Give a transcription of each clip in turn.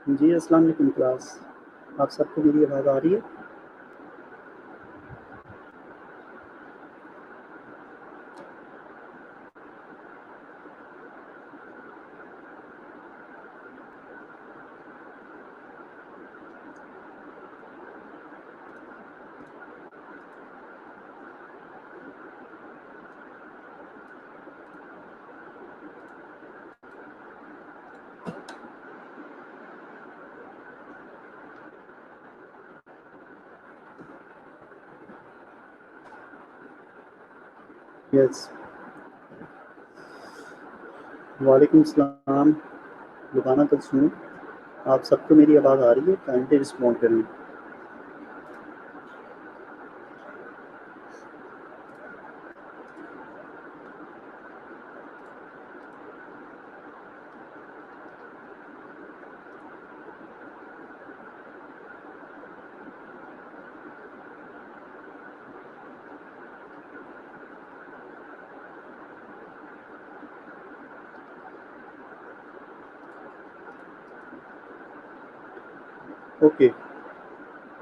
जी अस्सलाम वालेकुम क्लास, आप सबको मेरी आवाज़ आ रही है? यस, वालेकुम सलाम, लुबाना कुलसूम, आप सबको मेरी आवाज़ आ रही है? काइंडली रिस्पॉन्ड करें। Okay,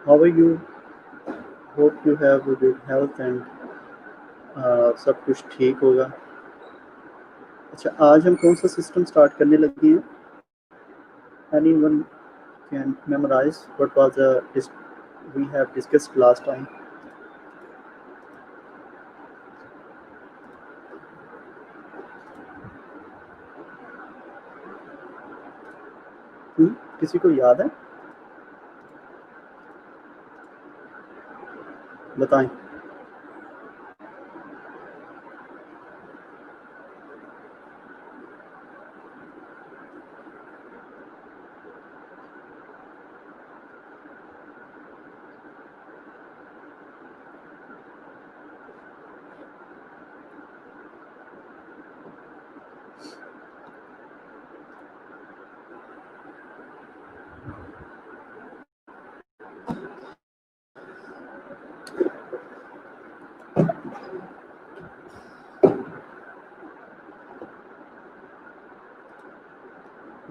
how are you? Hope you have good health and सब कुछ ठीक होगा। अच्छा, आज हम कौन सा सिस्टम स्टार्ट करने लगे हैं? Anyone can memorise what was we have discussed last time? किसी को याद है? बताएं।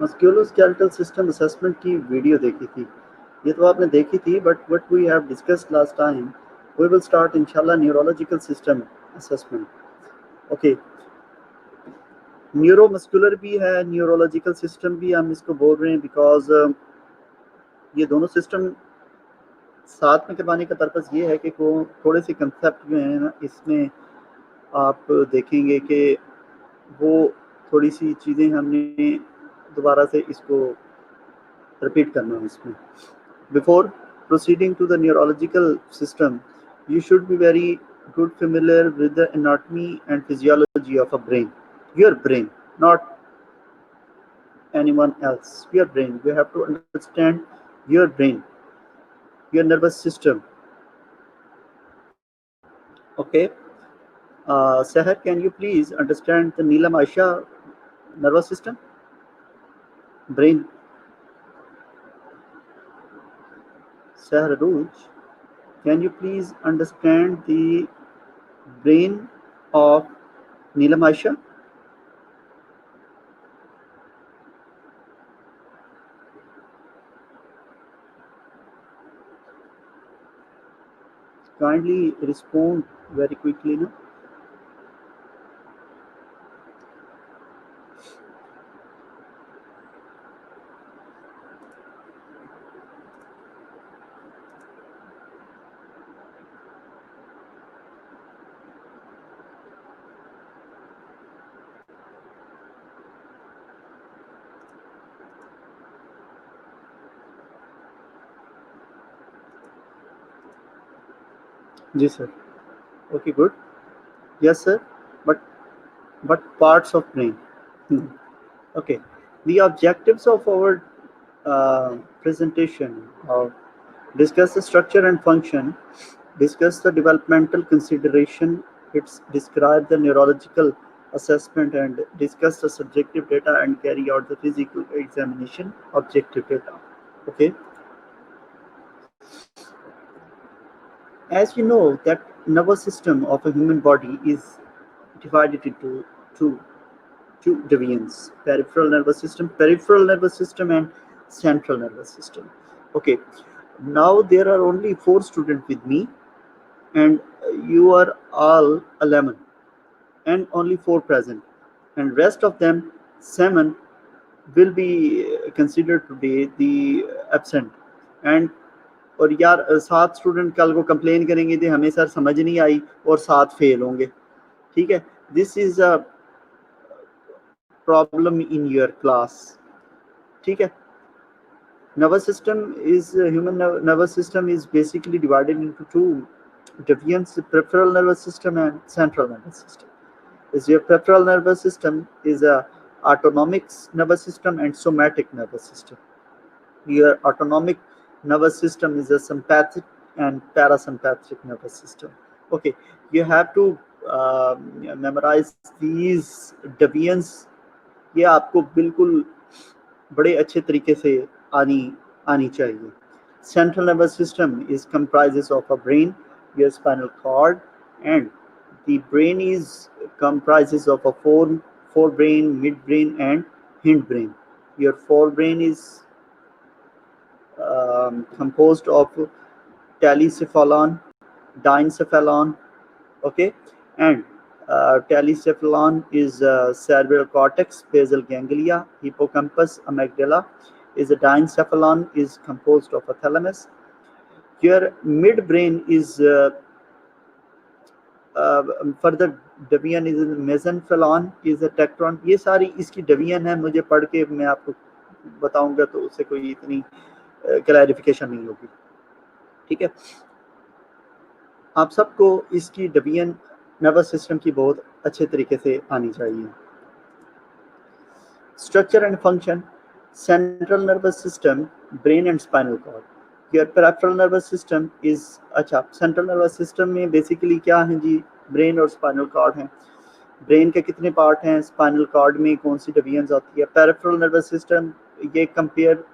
मस्कुलोस्केलेटल सिस्टम असेसमेंट की वीडियो देखी थी। ये तो आपने देखी थी, but what we have discussed last time, we will start इंशाल्लाह neurological system assessment. Okay, neuromuscular भी है, न्यूरोलॉजिकल सिस्टम भी हम इसको बोल रहे हैं बिकॉज ये दोनों सिस्टम साथ में करवाने का पर्पस ये है कि को थोड़े से कंसेप्ट जो हैं ना, इसमें आप देखेंगे कि वो थोड़ी सी चीज़ें हमने दोबारा से इसको रिपीट करना है इसमें। Before proceeding to the neurological system, you should be very good familiar with the anatomy and physiology of a brain. Your brain, not anyone else. Your brain. You have to understand your brain, your nervous system. Okay. Seher, can you please understand the Neelam Aisha nervous system? Brain. Seher Rouge, can you please understand the brain of Neelam Aisha? Kindly respond very quickly now. Ji sir. Okay, good. Yes sir. But parts of brain. Okay. The objectives of our presentation of discuss the structure and function, discuss the developmental consideration, it's describe the neurological assessment, and discuss the subjective data and carry out the physical examination objective data. Okay. As you know that nervous system of a human body is divided into two two divisions: peripheral nervous system and central nervous system. Okay, now there are only 4 students with me, and you are all 11, and only 4 present, and rest of them 7 will be considered today the absent. And और यार 7 student कल को complain करेंगे कि हमें sir समझ नहीं आई और 7 फेल होंगे, ठीक है. This is a problem in your class, ठीक है. Nervous system is human nervous system is basically divided into two divisions: peripheral nervous system and central nervous system. Is your peripheral nervous system is a autonomic nervous system and somatic nervous system. Your autonomic nervous system is a sympathetic and parasympathetic nervous system. Okay, you have to memorize these divisions. ये आपको बिल्कुल बड़े अच्छे तरीके से आनी आनी चाहिए. Central nervous system is comprises of a brain, your spinal cord, and the brain is comprises of a forebrain, midbrain, and hindbrain. Your forebrain is composed of telecephalon, diencephalon, okay, and telecephalon is cerebral cortex, basal ganglia, hippocampus, amygdala. Is a diencephalon is composed of a thalamus. Your midbrain is further division is mesencephalon is a tectron. ये सारी इसकी division है, मुझे पढ़ के मैं आपको बताऊंगा तो उससे कोई इतनी क्लैरिफिकेशन नहीं होगी, ठीक है. आप सबको इसकी डिवीजन नर्वस सिस्टम की बहुत अच्छे तरीके से आनी चाहिए. Structure and function: central nervous system, brain and spinal cord. Your peripheral nervous system is, अच्छा, सेंट्रल नर्वस सिस्टम में बेसिकली क्या है जी, ब्रेन और स्पाइनल कॉर्ड हैं. ब्रेन के कितने पार्ट हैं, स्पाइनल कॉर्ड में कौन सी डिवीजन आती है. पेरिफेरल नर्वस सिस्टम ये compare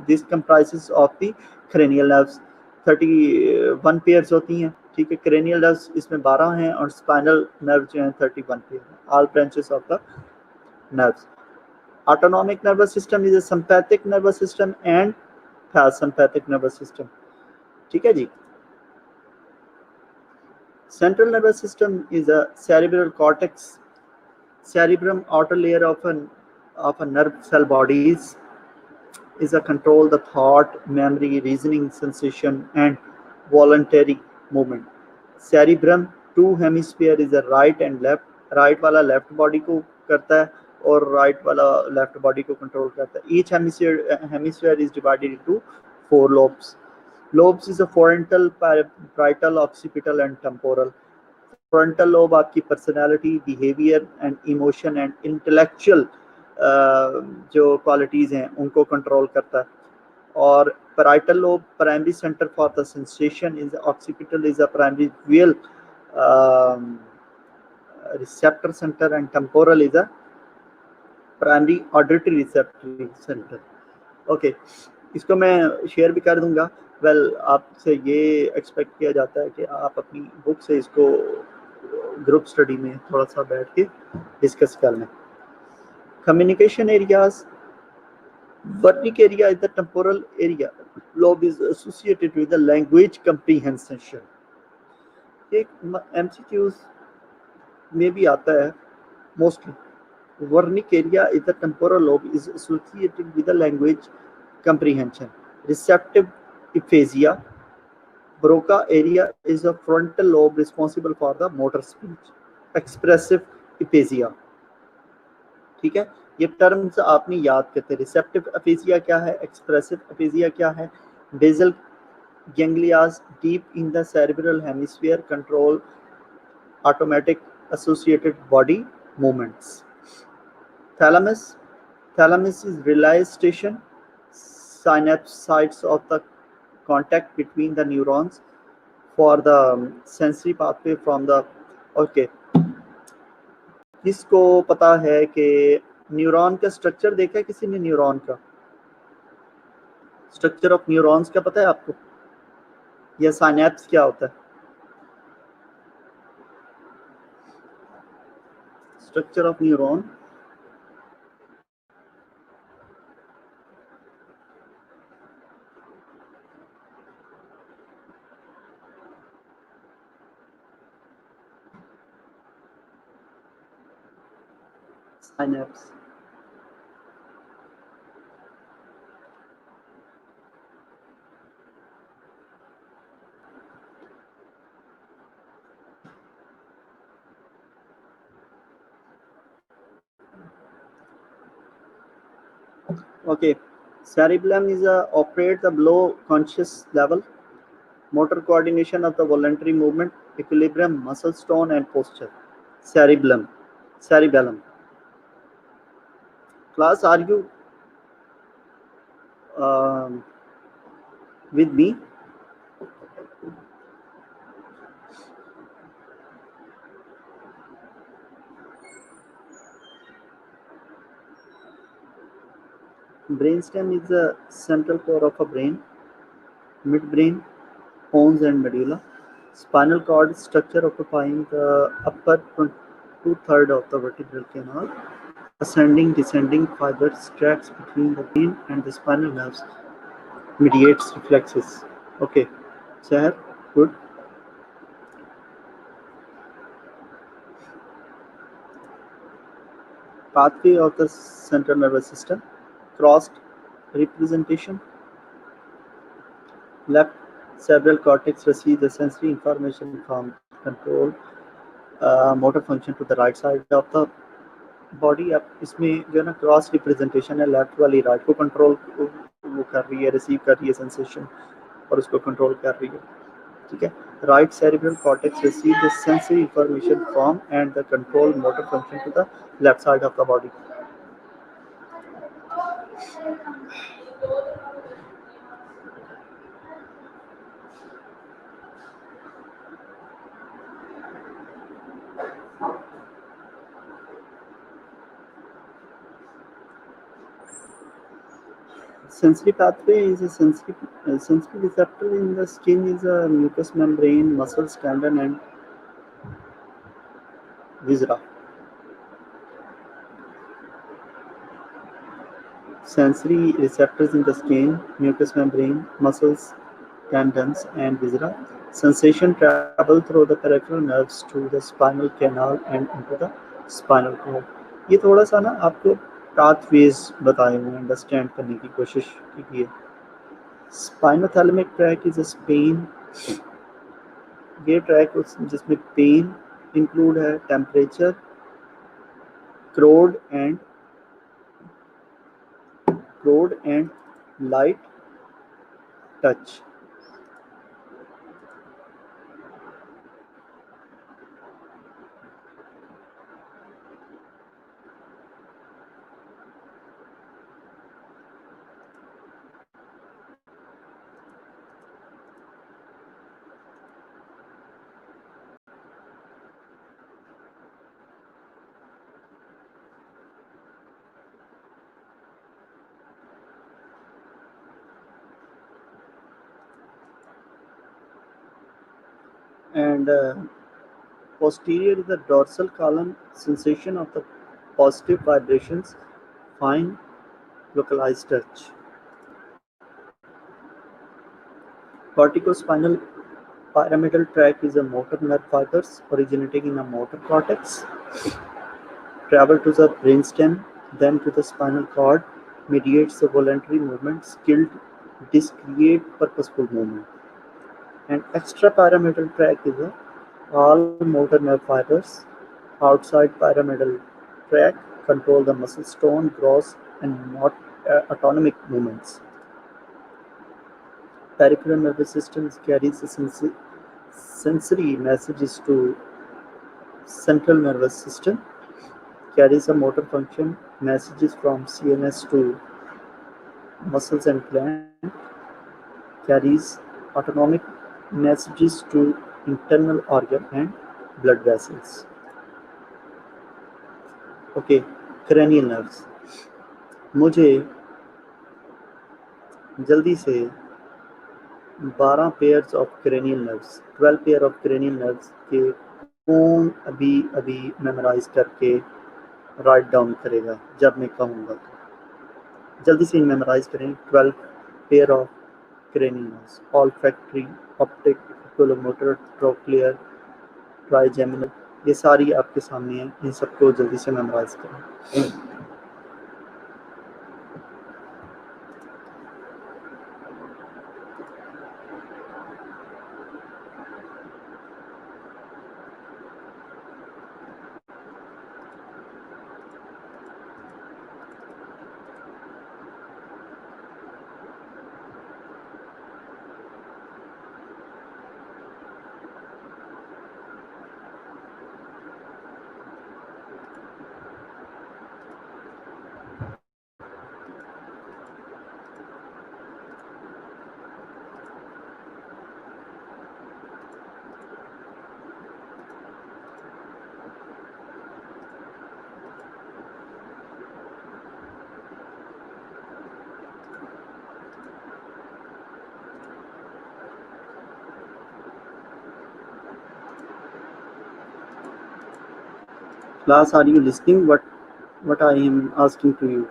this comprises of the cranial nerves, 31 pairs होती हैं, ठीक है. क्रेनियल नर्व्स इसमें 12 हैं और स्पाइनल नर्व जो हैं 31 पेयर हैं. All branches of the nerves. Autonomic nervous system is a sympathetic nervous system and parasympathetic nervous system, ठीक है जी. Central nervous system is a cerebral cortex, cerebrum, outer layer of a nerve cell bodies, is a control the thought, memory, reasoning, sensation, and voluntary movement. Cerebrum, 2 hemisphere is a right and left. Right वाला left body को करता है और right वाला left body को control करता है. Each hemisphere is divided into 4 lobes. Lobes is a frontal, parietal, occipital and temporal. Frontal lobe आपकी personality, behaviour and emotion and intellectual जो क्वालिटीज हैं उनको कंट्रोल करता है. और parietal lobe, primary center for the sensation. is occipital is a primary visual receptor center and temporal is a primary auditory receptor center. Okay, इसको मैं share भी कर दूंगा. आपसे ये एक्सपेक्ट किया जाता है कि आप अपनी बुक से इसको ग्रुप स्टडी में थोड़ा सा बैठ के डिस्कस कर लें. Communication areas: Wernicke area is the temporal area. Lobe is associated with the language comprehension. एक एमसीक्यूज में भी आता है mostly. Wernicke area is the temporal lobe is associated with the language comprehension. Receptive aphasia. Broca area is a frontal lobe responsible for the motor speech. Expressive aphasia, ठीक है. ये terms आपने याद करते हैं. रिसेप्टिव अफेजिया क्या है, expressive aphasia क्या है. Basal ganglia deep in the cerebral hemisphere control automatic associated body movements. Thalamus is relay station, synapse sites of the contact between the neurons for the sensory pathway from the, okay. किसको पता है कि neuron का structure देखा है किसी ने? Neuron का स्ट्रक्चर ऑफ न्यूरॉन्स का पता है आपको, या साइनेप्स क्या होता है? Structure of neuron. Synapse. Okay, cerebellum is operate the below conscious level, motor coordination of the voluntary movement, equilibrium, muscle tone, and posture. Cerebellum, cerebellum. Class, are you um, with me? Brainstem is the central core of a brain, midbrain, pons, and medulla. Spinal cord structure occupying the upper two-thirds of the vertebral canal. Ascending, descending fibers tracks between the brain and the spinal nerves mediates reflexes. Okay, Seher, good. Pathway of the central nervous system. Crossed representation. Left cerebral cortex receives the sensory information from control motor function to the right side of the body अब इसमें जो है ना cross representation है left वाली right को control वो कर रही है रिसीव कर रही है सेंसेशन और उसको कंट्रोल कर रही है ठीक है right cerebral cortex receive the sensory information from and the control motor function to the left side of the body sensory pathway is a sensory receptor in the skin is a mucous membrane muscles tendon and viscera sensory receptors in the skin, mucous membrane, muscles, tendons, and viscera. Sensation travel through the peripheral nerves to the spinal canal and into the spinal cord. ये थोड़ा सा ना आपको pathways बताए हुए हैं understand करने की कोशिश की है spinothalamic tract is a span ये ट्रैक जिसमें पेन इंक्लूड है temperature crude and light touch and posterior is the dorsal column sensation of the positive vibrations, fine localized touch. Corticospinal pyramidal tract is a motor nerve fibers originating in the motor cortex, travel to the brainstem, then to the spinal cord, mediates the voluntary movement, skilled, discrete, purposeful movement. And extrapyramidal tract is a all motor nerve fibers outside pyramidal tract control the muscle tone, growth, and not autonomic movements. Peripheral nervous system carries the sensory messages to central nervous system, carries a motor function messages from CNS to muscles and gland, carries autonomic messages to internal organ and blood vessels. Okay, cranial nerves. मुझे जल्दी से 12 pairs of cranial nerves 12 pair of cranial nerves के कौन अभी अभी memorise करके write down करेगा जब मैं कहूँगा। तो जल्दी से मेमोराइज करें। 12 pair of cranials, olfactory, optic, oculomotor, trochlear, trigeminal, ये सारी आपके सामने हैं। इन सबको जल्दी से मेमोराइज करें। Class, are you listening? What I am asking to you?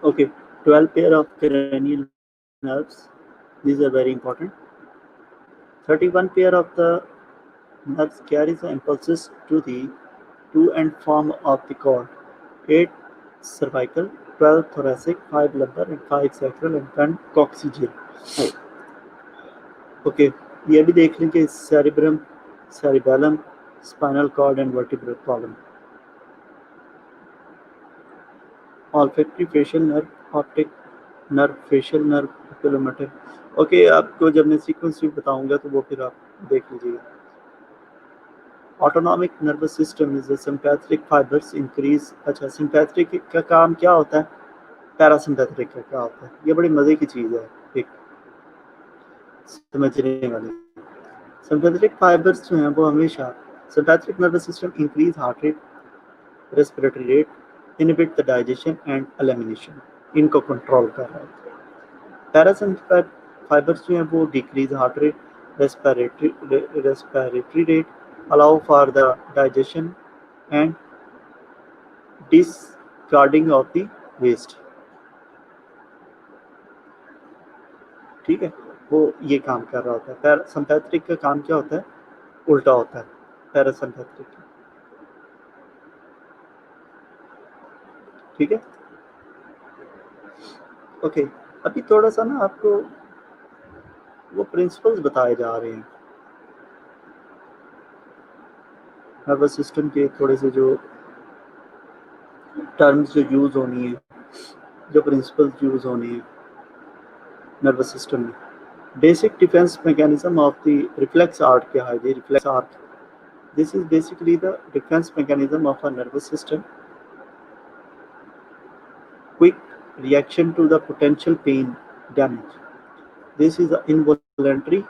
Okay, 12 pair of cranial nerves. These are very important. 31 pair of the nerves carries the impulses to and from of the cord. 8 cervical, 12 thoracic, 5 lumbar and 5 sacral and 10 coccygeal. Okay, ये भी देख लें कि cerebrum, cerebellum, spinal cord and vertebral column, olfactory, facial nerve, optic nerve, facial nerve, oculomotor. Okay, आपको जब मैं sequence भी बताऊंगा तो वो फिर आप देख लीजिएगा। Autonomic nervous system is sympathetic fibres increase. अच्छा, सिंपैथेटिक का काम क्या होता है, पैरासिम्पैथेटिक का क्या होता है, ये बड़ी मज़े की चीज़ है एक समझने वाली। सिंपैथेटिक फाइबर्स जो हैं वो हमेशा sympathetic nervous system increase heart rate, respiratory rate, inhibit the digestion and elimination, इनको कंट्रोल कर रहा है। पैरासिम्पैथेटिक फाइबर्स जो हैं वो decrease heart rate, respiratory rate, allow for the digestion and discarding of the waste. ठीक है, वो ये काम कर रहा होता है। पैरासिम्पैथेटिक का काम क्या होता है, उल्टा होता है पैरासिम्पैथेटिक। ठीक है, ओके। अभी थोड़ा सा ना आपको वो प्रिंसिपल्स बताए जा रहे हैं नर्वस सिस्टम के, थोड़े से जो टर्म्स जो यूज़ होनी है, जो प्रिंसिपल्स यूज़ होनी है नर्वस सिस्टम में। Basic defence mechanism of the reflex art क्या है, ये reflex art, this is basically the defence mechanism of a nervous system, quick reaction to the potential pain damage. This is the involuntary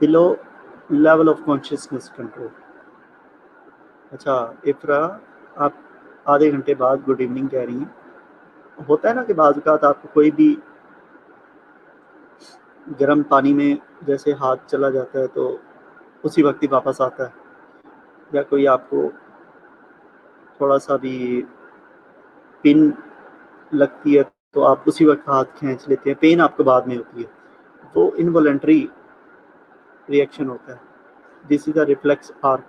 below level of consciousness control. अच्छा इफ्रा, आप आधे घंटे बाद good evening कह रही हैं। होता है ना कि बाज़ औक़ात आपको कोई भी गर्म पानी में जैसे हाथ चला जाता है तो उसी वक्त ही वापस आता है, या कोई आपको थोड़ा सा भी पिन लगती है तो आप उसी वक्त हाथ खींच लेते हैं, पेन आपको बाद में होती है, वो इनवॉलंटरी रिएक्शन होता है। This is a reflex arc,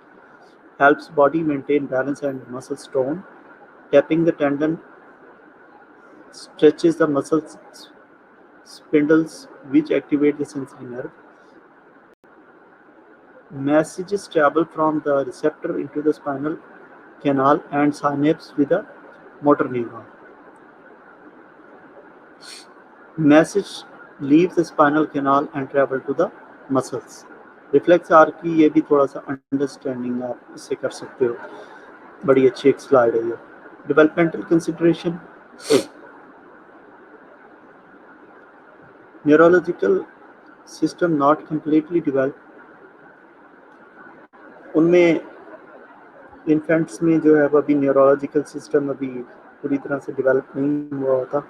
helps body maintain balance and muscle tone, tapping the tendon stretches the muscle spindles which activate the sensory nerve. Messages travel from the receptor into the spinal canal and synapse with the motor neuron. Message leaves the spinal canal and travel to the muscles. Reflex are की ये भी थोड़ा सा understanding आप इससे कर सकते हो. बड़ी अच्छी एक स्लाइड है ये. Developmental consideration. Neurological system not completely develop. उनमें इन्फेंट्स में जो है वो अभी न्यूरोलॉजिकल सिस्टम अभी पूरी तरह से डेवलप नहीं हुआ होता.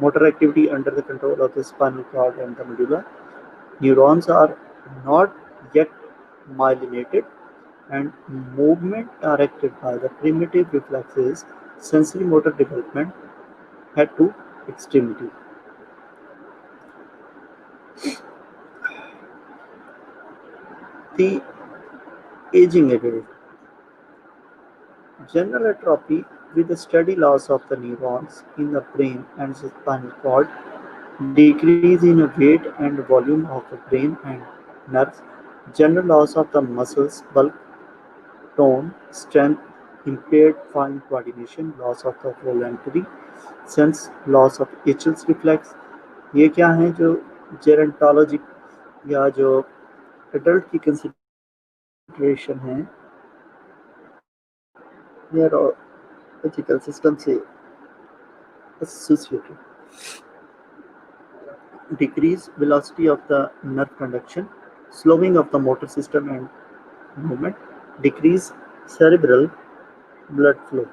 Motor activity under the control of the spinal cord and the medulla. Neurons are not yet myelinated, and movement directed by the primitive reflexes, sensory motor development head to extremity. The aging adult. General atrophy with a steady loss of the neurons in the brain and the spinal cord, decrease in weight and volume of the brain and nerves, general loss of the muscles, bulk, tone, strength, impaired fine coordination, loss of the voluntary sense, loss of Hitchell's reflex. ये क्या हैं जो gerontology या जो adult की consideration है neurological system से associated. Decrease velocity of the nerve conduction, slowing of the motor system and movement, decrease cerebral blood flow.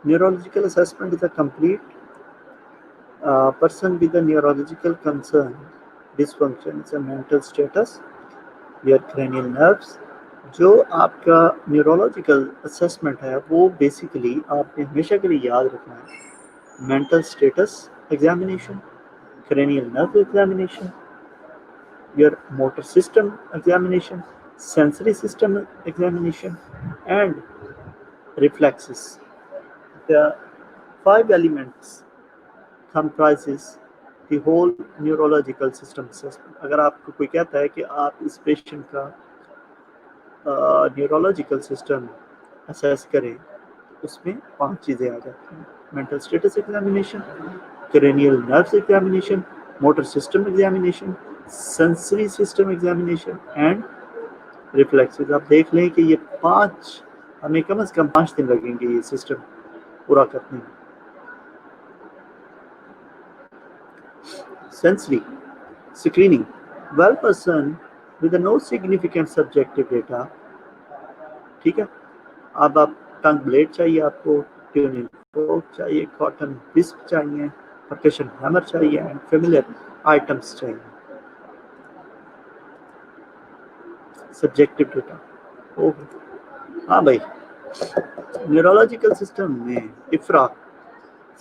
Neurological assessment is a complete person with a neurological concern, dysfunction is a mental status, your cranial nerves. जो आपका neurological assessment है वो basically आपने हमेशा के लिए याद रखना है. Mental status examination, cranial nerve examination, your motor system examination, sensory system examination, and reflexes. The 5 elements comprises the whole neurological system assessment. अगर आपको कोई कहता है कि आप इस पेशेंट का न्यूरोलॉजिकल सिस्टम असेस करें, उसमें 5 चीज़ें आ जाती हैं. Mental status examination, cranial nerves examination, motor system examination, sensory system examination and reflexes. आप देख लें कि ये 5 हमें कम से कम 5 दिन लगेंगे ये सिस्टम पूरा करने में. Sensory screening. Well person with no significant subjective data. ठीक है. अब आप टंग ब्लेड चाहिए, आपको ट्यूनिंग फोर्क चाहिए, कॉटन विस्प चाहिए, परकशन हैमर चाहिए एंड फेमिलियर आइटम्स चाहिए. Subjective data. ओह हाँ भाई, न्यूरोलॉजिकल सिस्टम में इफ्रा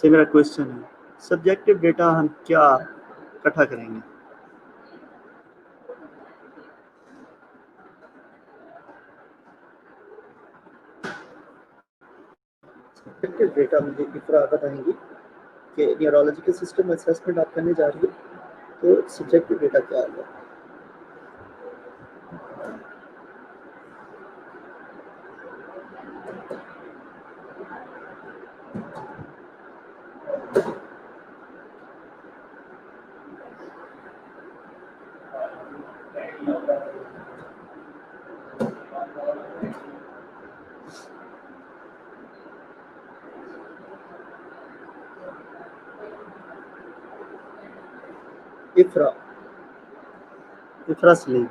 से मेरा क्वेश्चन है, सब्जेक्टिव डेटा हम क्या इकट्ठा करेंगे? सब्जेक्टिव डेटा मुझे इफ्रा बताएंगी कि न्यूरोलॉजिकल सिस्टम असेसमेंट आप करने जा रही हो, तो सब्जेक्टिव डेटा क्या है? इफ्रा Salim.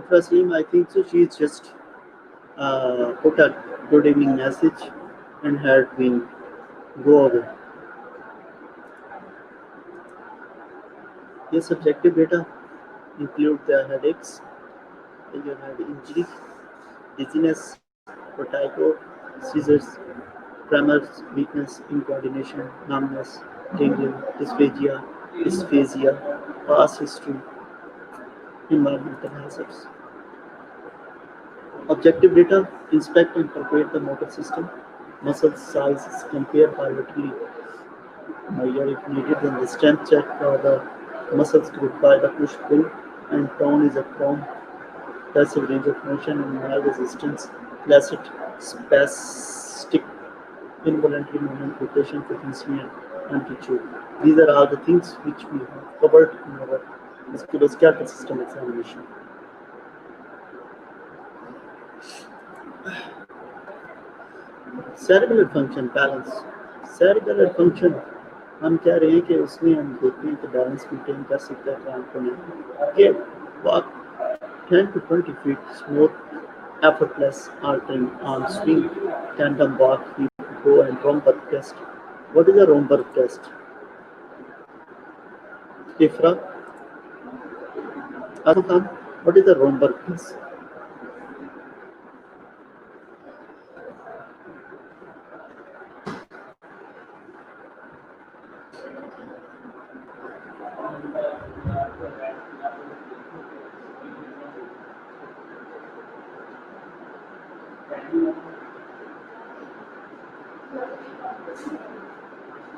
Tasneem, I think so. She's just put a good evening message and had been go away. Your subjective data include the headaches, your head injury, dizziness, vertigo, seizures, tremors, weakness, incoordination, numbness, tingling, dysphagia, past history, environmental hazards. Objective data inspect and calculate the motor system, muscle sizes, compare bilaterally, measure if needed, then the strength check for the muscles group by the push pull, and tone is a prone, passive range of motion, and mild resistance, flaccid, spastic, involuntary movement, rotation, frequency, and amplitude. These are all the things which we have covered in our musculoskeletal system examination. Cerebellar function balance cerebellar function हम कह रहे हैं कि उसमें हम देखते हैं कि बैलेंस मेंटेन कर सकता है काम को नहीं कि walk 10 to 20 feet smooth effortless altering arm swing tandem walk hip go and Romberg test. What is a Romberg test? Ifra Khan, what is the Romberg test?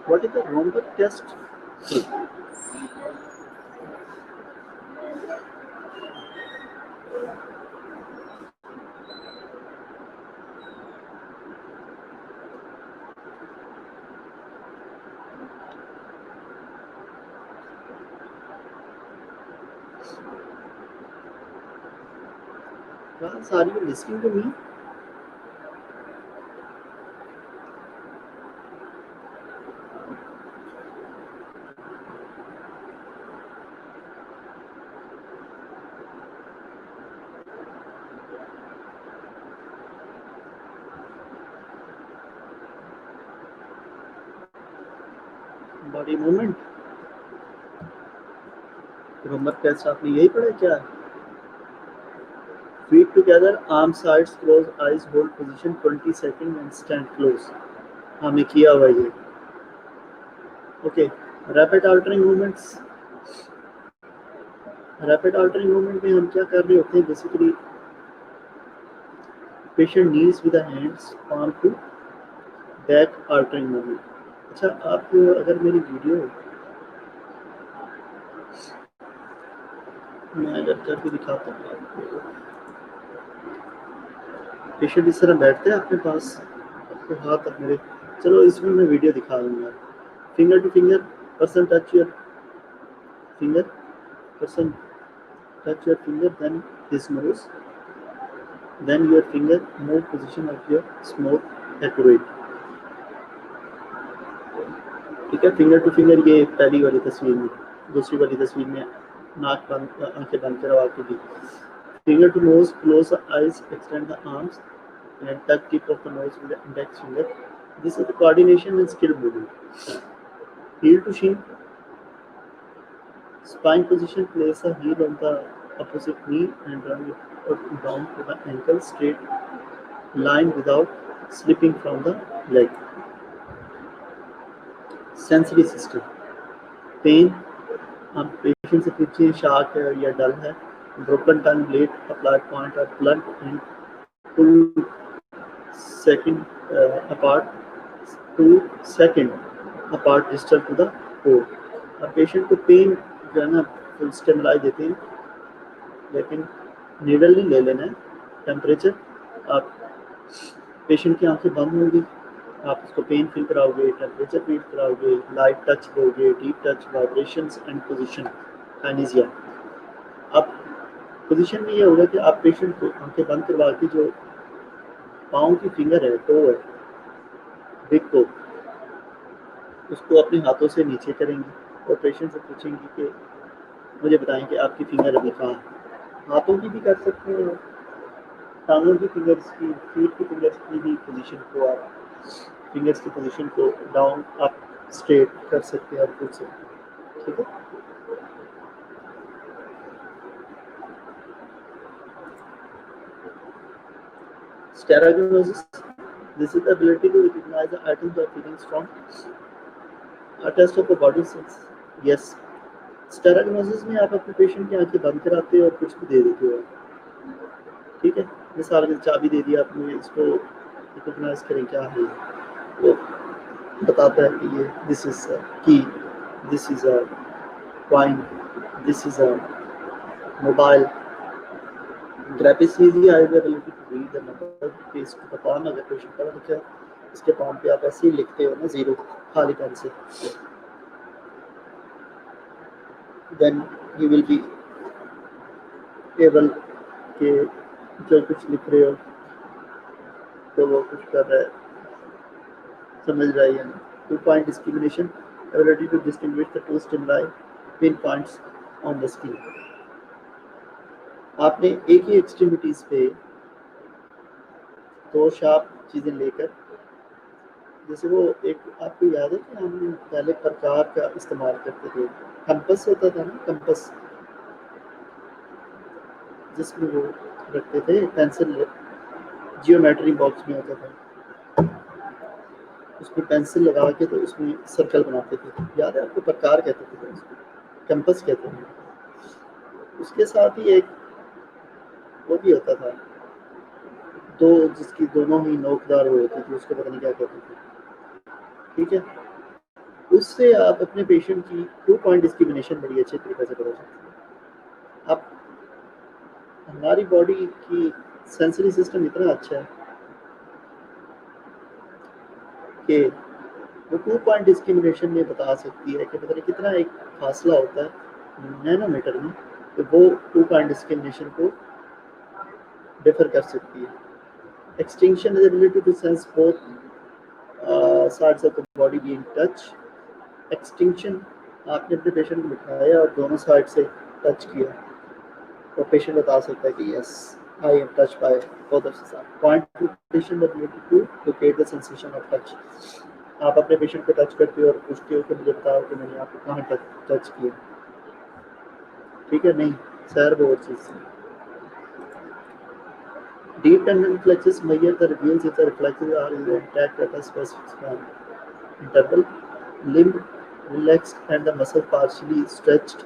What is the Romberg test? Guys, are you listening to me? Body movement Romberg test आपने यही पढ़ा क्या feet together arm sides close eyes hold position 20 seconds and stand close हमने किया हुआ ये okay rapid altering movements rapid altering movement में हम क्या कर रहे होते हैं basically patient knees with the hands palm to back altering movement अच्छा आप अगर मेरी वीडियो मैं अगर करके दिखाता हूँ आपको पेशेंट इस तरह बैठते हैं अपने पास आपको हाथ तक मेरे चलो इसमें मैं वीडियो दिखा दूंगा finger two finger person touch your finger person touch your finger then his nose then your finger move position of your smooth accurate ठीक है फिंगर टू फिंगर ये पहली वाली तस्वीर में दूसरी वाली तस्वीर में नाक बंद आंखें बंद करो आपकी भी finger to nose close the eyes extend the arms and touch tip of the nose with the index finger this is the coordination and skill movement heel to shin spine position place a heel on the opposite knee and run it down to the ankle straight line without slipping from the leg sensory system pain आप patient से पूछिए shark है या डल है broken tongue blade applied point or blunt and pull second apart 2 second apart distal to the core अब patient को pen जो है ना फुल स्टेबलाइज देते हैं लेकिन नीडल नहीं ले लेना है टेम्परेचर आप पेशेंट की आंखें बंद होंगी आप उसको पेन फील कराओगे टेम्परेचर फील कराओगे लाइट टच दोगे deep touch vibrations and position kinesthesia अब पोजीशन में ये होगा कि आप पेशेंट को आंखें बंद करवा के जो पाँव की फिंगर है, टो है, बिग टो, उसको अपने हाथों से नीचे करेंगी और पेशेंट से पूछेंगी कि मुझे बताएं कि आपकी फिंगर अभी कहाँ है। हाथों की भी कर सकते हैं, टांगों की फिंगर्स की, फीट की फिंगर्स की भी पोजीशन को आप फिंगर्स की पोजीशन को डाउन अप स्ट्रेट कर सकते हैं और पूछ सकते हैं। ठीक है, Sterignosis. This is the ability to recognize the items or feelings from a test of a body sense. Yes. Sterignosis में आप अपने पेशेंट की आंखें बंद कराते हो और कुछ भी दे देते हो, ठीक है, मिसाल के चाबी दे दी आपने, इसको रिकॉग्नाइज करें क्या है, तो बताता है कि ये this is key, this is a coin, this is a mobile. Graphesthesia the ability to read the number face to the palm. अगर पेशेंट पढ़ा लिखा है, इसके पाम पे आप ऐसे ही लिखते हो ना, जीरो खाली पेन से, then you will be able के जो कुछ लिख रहे हो तो वो कुछ कर रहा है, समझ रहा है ना। 2 point discrimination, ability to distinguish the two stimuli, pinpoints on the skin। आपने एक ही एक्सट्रीमिटीज पे दो शार्प चीजें लेकर, जैसे वो एक आपको याद है कि हम पहले प्रकार का इस्तेमाल करते थे, कंपस होता था ना, कंपस जिसमें वो रखते थे, पेंसिल जियोमेट्री बॉक्स में होता था, उसमें पेंसिल लगा के तो उसमें सर्कल बनाते थे, याद है आपको, प्रकार कहते थे उसको, कंपस कहते हैं। उसके साथ ही एक वो भी होता था, दो जिसकी दोनों ही नोकदार हुए थे, तो उसको पता नहीं क्या कहते थे, ठीक है। उससे आप अपने पेशेंट की 2 point डिस्क्रिमिनेशन बड़ी अच्छे तरीके से बता सकते हैं। आप हमारी बॉडी की सेंसरी सिस्टम इतना अच्छा है कि वो 2 point डिस्क्रिमिनेशन में बता सकती है कि पता नहीं कितना एक फासला होता है नैनोमीटर में, तो वो 2 point डिस्क्रिमिनेशन को डिफर कर सकती है। Extinction is ability to sense both sides of the body being touch। Extinction, आपने अपने पेशेंट को बिठाया और दोनों साइड से टच किया, तो पेशेंट बता सकता है कि yes I am touch by both of the side. Point patient ability to locate the sensation of touch. आप अपने पेशेंट को टच करते हो और पूछते हो कि मुझे बताओ कि मैंने आपको कहाँ टच किया, ठीक है, नहीं सैर बहुत चीज़। Deep tendon reflexes measure the reveals if the reflexes are intact at a specific span interval. Limb relaxed and the muscle partially stretched.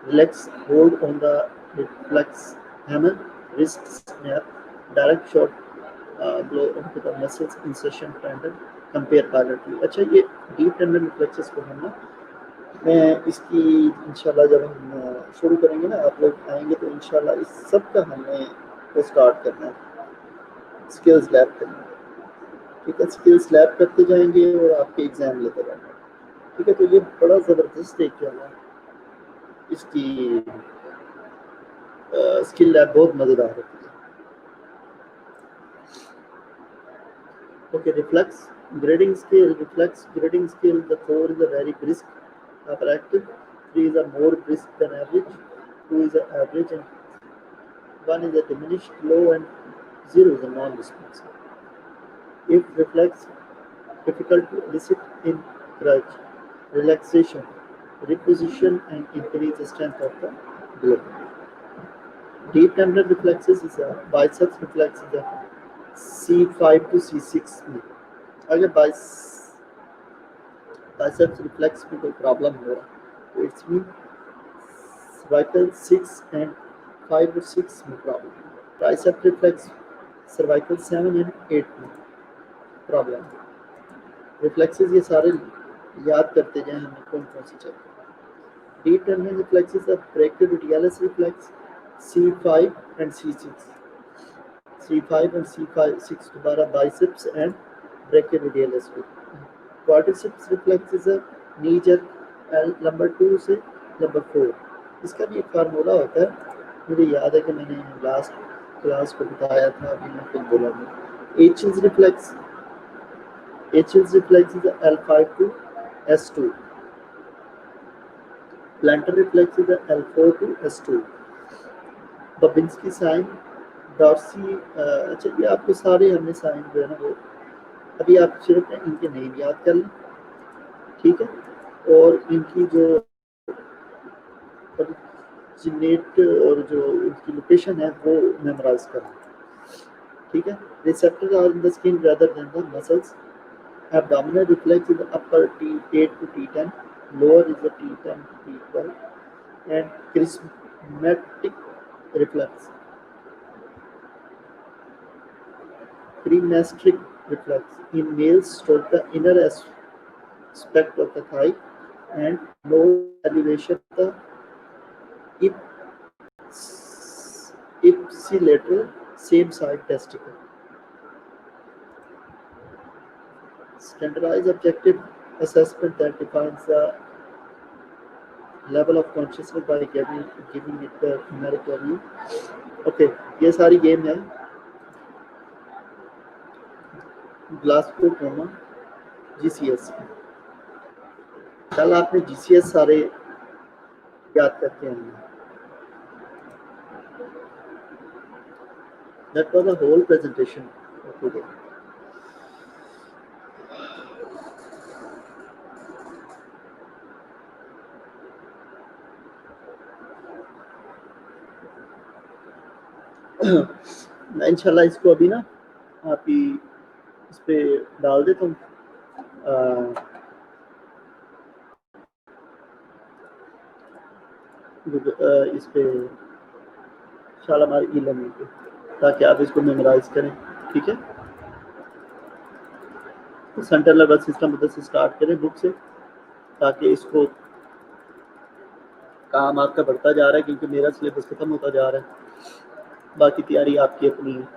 Relax, hold on the reflex hammer, wrist snap, direct shot blow onto the muscles insertion tendon. Compare bilaterally। अच्छा, ये deep tendon reflexes को हम ना, मैं इसकी इंशाल्लाह जब हम शुरू करेंगे ना, आप लोग आएंगे तो इंशाल्लाह इस सब का हमने को स्टार्ट करना है, स्किल्स लैब करना, ठीक है, स्किल्स लैब करते जाएंगे और आपके एग्जाम लेते जाएंगे, ठीक है। तो ये बड़ा ज़बरदस्त एक जो है इसकी स्किल लैब बहुत मज़ेदार होती है। Okay, reflex grading scale, reflex grading scale, the 4 is a very brisk hyperactive, 3 is a more brisk than average, 2 is a average, and 1 is a diminished low, and 0 is a non-responsive। If reflex difficult to elicit, encourage relaxation, reposition, and increase the strength of the blow। Deep tendon reflexes is a biceps reflex is a C5 to C6 में। अगर biceps reflex में कोई problem हो रहा है तो it's mean cervical 6 and 5 or 6 में problem, tricep reflex cervical 7 and 8 में प्रॉब्लम। रिफ्लेक्सेस ये सारे याद करते जाएं हमें कौन कौन सी चाहिए। Deep tendon reflexes are brachioradialis reflex C5 and C6, C5 and C6 दोबारा biceps and brachioradialis। quadriceps reflex is a knee jerk number 2 से नंबर 4। इसका भी एक फार्मूला होता है, मुझे याद है कि मैंने लास्ट क्लास को बताया था, अभी मैं फिर बोला H-Hill's reflex is L5 to S2. Plantar reflex is L4 to S2. Babinski sign, dorsi, अच्छा ये आपको सारे हमने साइन जो है ना वो अभी आप सिर्फ इनके नेम याद कर लें, ठीक है, और इनकी जो ओरिजिनेट और जो इनकी लोकेशन है वो मेमोराइज करें, ठीक है। Receptors are in the skin rather than the muscles. Abdominal reflex is the upper T8 to T10, lower is the T10 to T12, and charismatic reflex. Cremasteric reflex in males towards the inner aspect of the thigh and lower elevation of the ipsilateral same side testicle. Standardized objective assessment that defines the level of consciousness by giving it the numeric value. Okay, ये सारी game है Glasgow, GCS। कल आपने GCS सारे याद करके आए। That was the whole presentation of today. मैं इंशाल्लाह इसको अभी ना आप ही इस पे डाल देता हूँ, इस पे शालामार ई-लर्निंग पे, ताकि आप इसको मेमोराइज करें, ठीक है। तो सेंट्रल लेवल सिस्टम उधर से स्टार्ट करें बुक से, ताकि इसको काम आपका बढ़ता जा रहा है, क्योंकि मेरा सिलेबस खत्म होता जा रहा है, बाकी तैयारी आपकी अपनी है।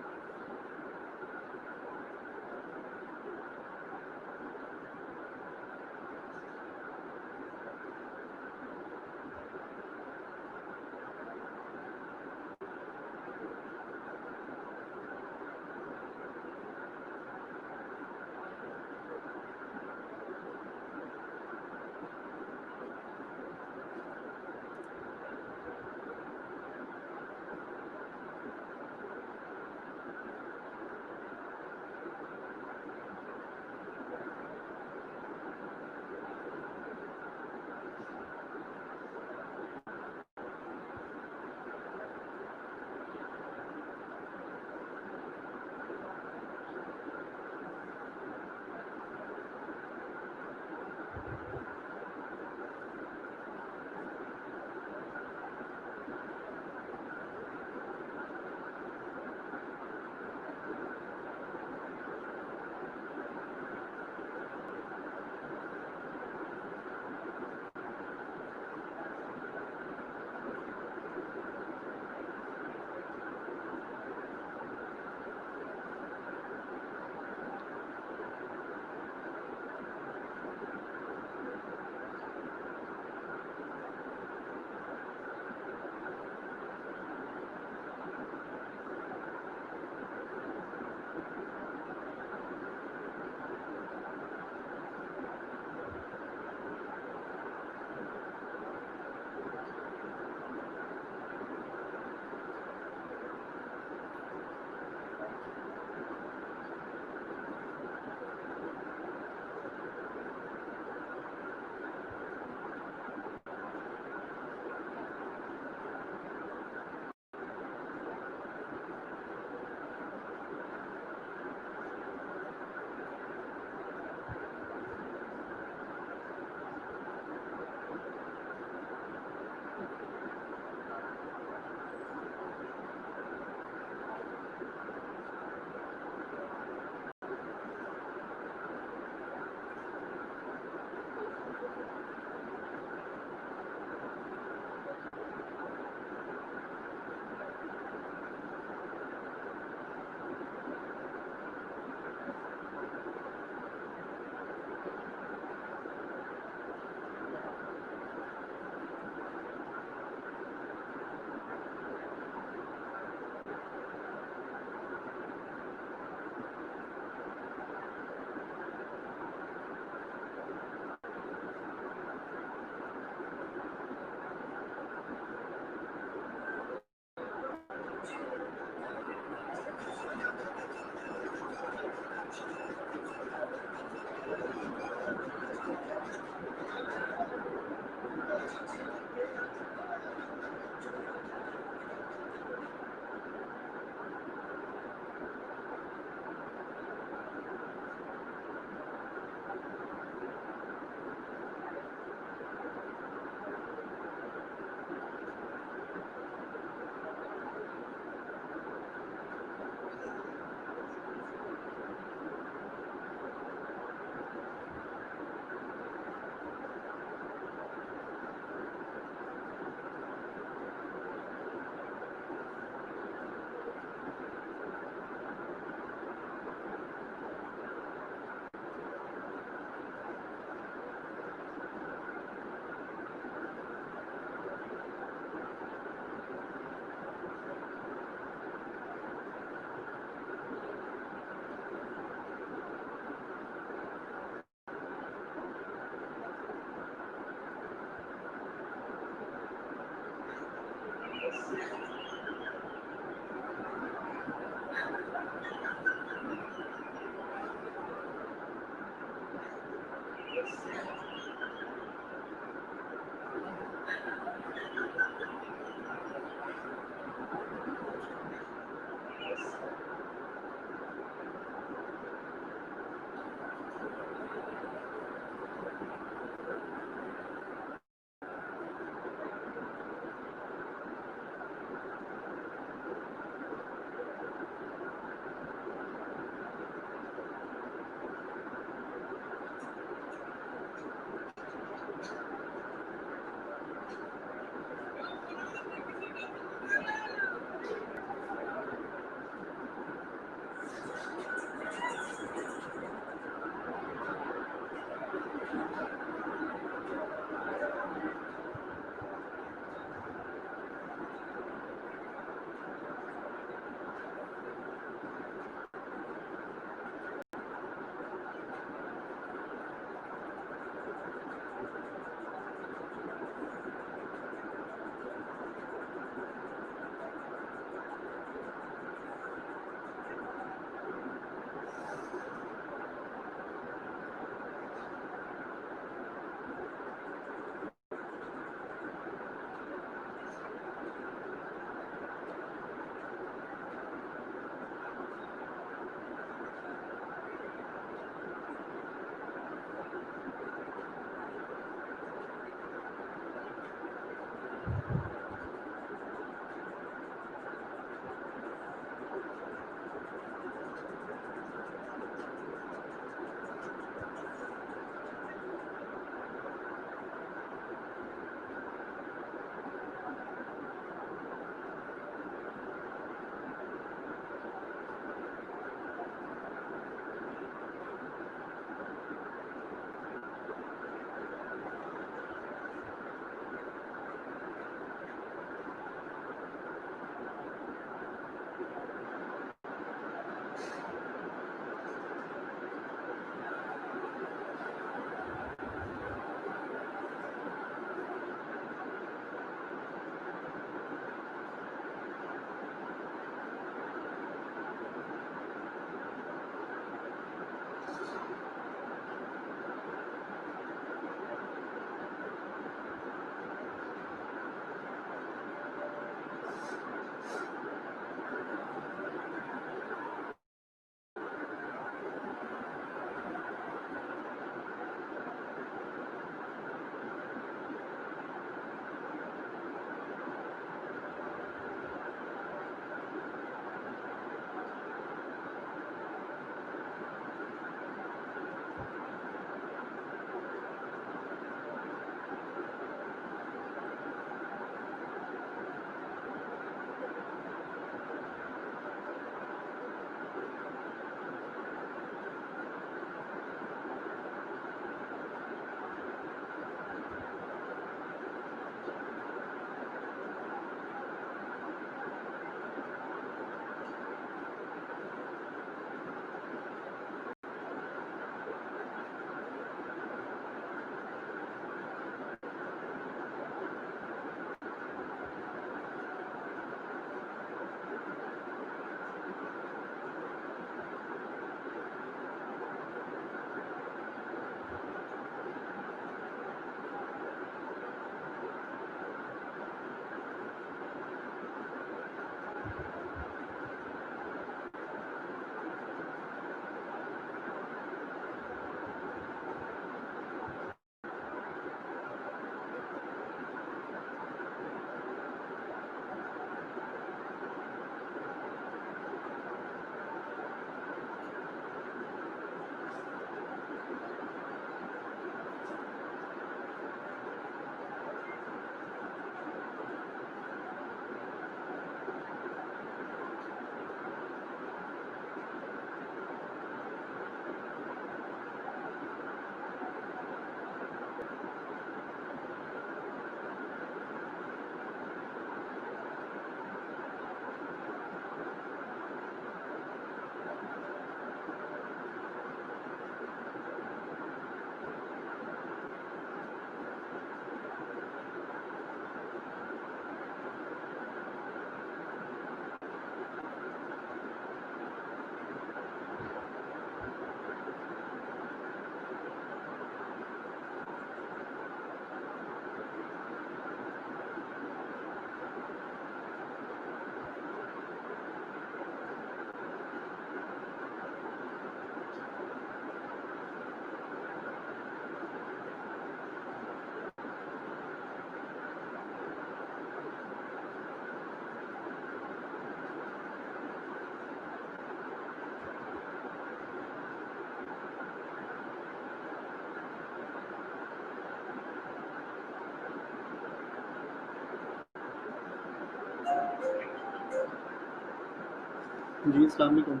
जी, अस्सलाम वालेकुम।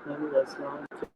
वालेकुम अस्सलाम।